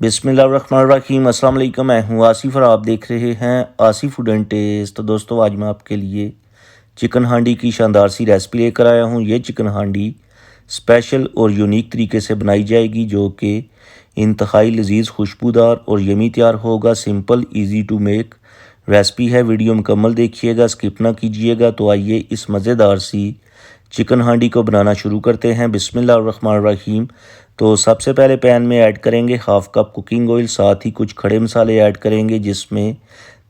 बिस्मिल्लाहिर्रहमानिर्रहीम। अस्सलाम वालेकुम। मैं हूँ आसिफ और आप देख रहे हैं आसिफ फूड एंड टेस्ट। तो दोस्तों, आज मैं आपके लिए चिकन हांडी की शानदार सी रेसिपी लेकर आया हूँ। ये चिकन हांडी स्पेशल और यूनिक तरीके से बनाई जाएगी, जो कि इंतहाई लजीज, खुशबूदार और यमी तैयार होगा। Simple, easy to make recipe है। वीडियो मुकम्मल देखिएगा, स्किप ना कीजिएगा। तो आइए इस मज़ेदार सी चिकन हांडी को बनाना शुरू करते हैं। बिस्मिल्लाहिर्रहमानिर्रहीम। तो सबसे पहले पैन में ऐड करेंगे हाफ़ कप कुकिंग ऑयल, साथ ही कुछ खड़े मसाले ऐड करेंगे, जिसमें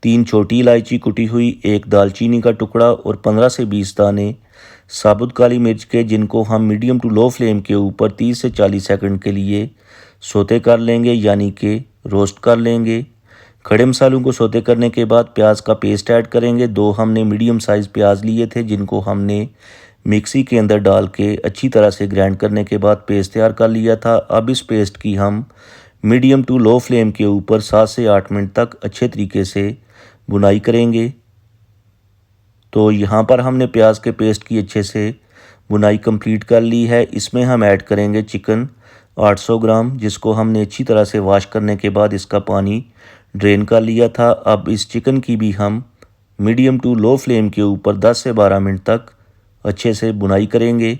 3 छोटी इलायची कुटी हुई, 1 दालचीनी का टुकड़ा और 15 से 20 दाने साबुत काली मिर्च के, जिनको हम मीडियम टू लो फ्लेम के ऊपर 30 से 40 सेकंड के लिए सोते कर लेंगे, यानी कि रोस्ट कर लेंगे। खड़े मसालों को सोते करने के बाद प्याज का पेस्ट ऐड करेंगे। 2 हमने मीडियम साइज़ प्याज लिए थे, जिनको हमने मिक्सी के अंदर डाल के अच्छी तरह से ग्राइंड करने के बाद पेस्ट तैयार कर लिया था। अब इस पेस्ट की हम मीडियम टू लो फ्लेम के ऊपर 7 से 8 मिनट तक अच्छे तरीके से बुनाई करेंगे। तो यहाँ पर हमने प्याज के पेस्ट की अच्छे से बुनाई कंप्लीट कर ली है। इसमें हम ऐड करेंगे चिकन 800 ग्राम, जिसको हमने अच्छी तरह से वॉश करने के बाद इसका पानी ड्रेन कर लिया था। अब इस चिकन की भी हम मीडियम टू लो फ्लेम के ऊपर 10 से 12 मिनट तक अच्छे से बुनाई करेंगे।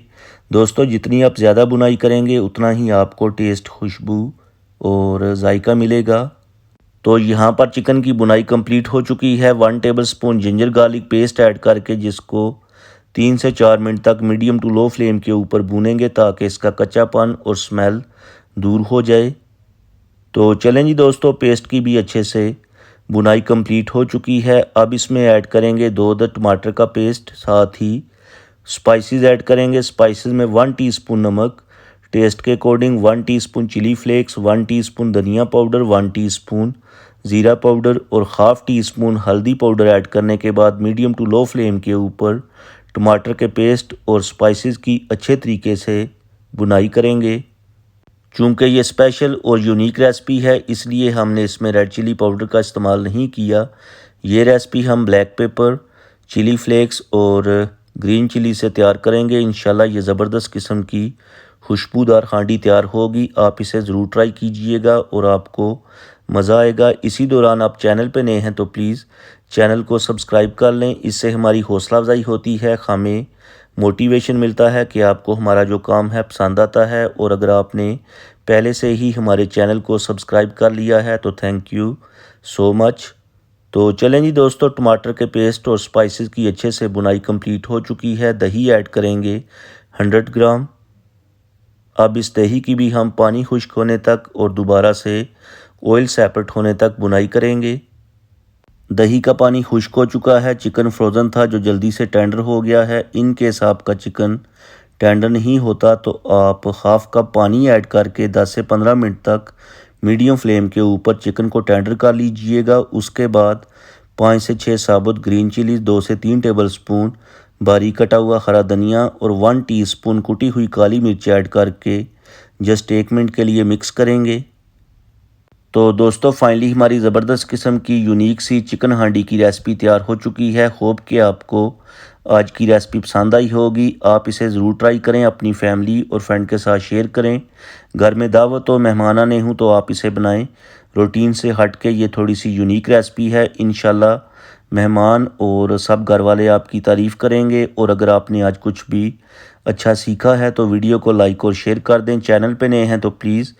दोस्तों, जितनी आप ज़्यादा बुनाई करेंगे उतना ही आपको टेस्ट, खुशबू और जायका मिलेगा। तो यहाँ पर चिकन की बुनाई कंप्लीट हो चुकी है। 1 tablespoon ginger garlic paste add करके जिसको 3 से 4 मिनट तक मीडियम टू लो फ्लेम के ऊपर भूनेंगे, ताकि इसका कच्चापन और स्मेल दूर हो जाए। तो चलें जी दोस्तों, पेस्ट की भी अच्छे से बुनाई कंप्लीट हो चुकी है। अब इसमें ऐड करेंगे 2 अदद टमाटर का पेस्ट, साथ ही स्पाइसेस ऐड करेंगे। स्पाइसेस में 1 टीस्पून नमक टेस्ट के according, 1 teaspoon chili flakes, 1 teaspoon धनिया पाउडर, 1 टीस्पून ज़ीरा पाउडर और हाफ़ टी स्पून हल्दी पाउडर ऐड करने के बाद मीडियम टू लो फ्लेम के ऊपर टमाटर के पेस्ट और स्पाइसेस की अच्छे तरीके से बुनाई करेंगे। चूँकि ये स्पेशल और यूनिक रेसिपी है, इसलिए हमने इसमें रेड चिली पाउडर का इस्तेमाल नहीं किया। ये रेसिपी हम ब्लैक पेपर, चिली फ्लेक्स और ग्रीन चिली से तैयार करेंगे। इंशाल्लाह ये ज़बरदस्त किस्म की खुशबूदार हांडी तैयार होगी। आप इसे ज़रूर ट्राई कीजिएगा और आपको मज़ा आएगा। इसी दौरान आप चैनल पे नए हैं तो प्लीज़ चैनल को सब्सक्राइब कर लें। इससे हमारी हौसला अफजाई होती है, हमें मोटिवेशन मिलता है कि आपको हमारा जो काम है पसंद आता है। और अगर आपने पहले से ही हमारे चैनल को सब्सक्राइब कर लिया है तो थैंक यू सो मच। तो चलें जी दोस्तों, टमाटर के पेस्ट और स्पाइसेस की अच्छे से बुनाई कंप्लीट हो चुकी है। दही ऐड करेंगे 100 ग्राम। अब इस दही की भी हम पानी खुश्क होने तक और दोबारा से ऑयल सेपरेट होने तक बुनाई करेंगे। दही का पानी खुश्क हो चुका है। चिकन फ्रोज़न था जो जल्दी से टेंडर हो गया है। इन केस आपका चिकन टेंडर नहीं होता तो आप हाफ़ कप पानी ऐड करके 10 से 15 मिनट तक मीडियम फ्लेम के ऊपर चिकन को टेंडर कर लीजिएगा। उसके बाद 5 से 6 साबुत ग्रीन चिलीज़, 2 से 3 टेबलस्पून बारीक कटा हुआ हरा धनिया और 1 टीस्पून कुटी हुई काली मिर्च ऐड करके जस्ट 1 मिनट के लिए मिक्स करेंगे। तो दोस्तों, फाइनली हमारी ज़बरदस्त किस्म की यूनिक सी चिकन हांडी की रेसिपी तैयार हो चुकी है। होप कि आपको आज की रेसिपी पसंद आई होगी। आप इसे ज़रूर ट्राई करें, अपनी फैमिली और फ्रेंड के साथ शेयर करें। घर में दावत हो, मेहमान आने हों तो आप इसे बनाएं। रूटीन से हट के ये थोड़ी सी यूनिक रेसिपी है। इंशाल्लाह मेहमान और सब घर वाले आपकी तारीफ़ करेंगे। और अगर आपने आज कुछ भी अच्छा सीखा है तो वीडियो को लाइक और शेयर कर दें। चैनल पे नए हैं तो प्लीज़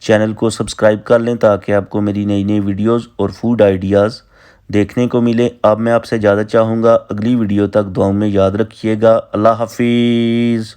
चैनल को सब्सक्राइब कर लें, ताकि आपको मेरी नई नई वीडियोस और फूड आइडियाज़ देखने को मिले। अब मैं आपसे ज़्यादा चाहूँगा अगली वीडियो तक दुआओं में याद रखिएगा। अल्लाह हाफिज़।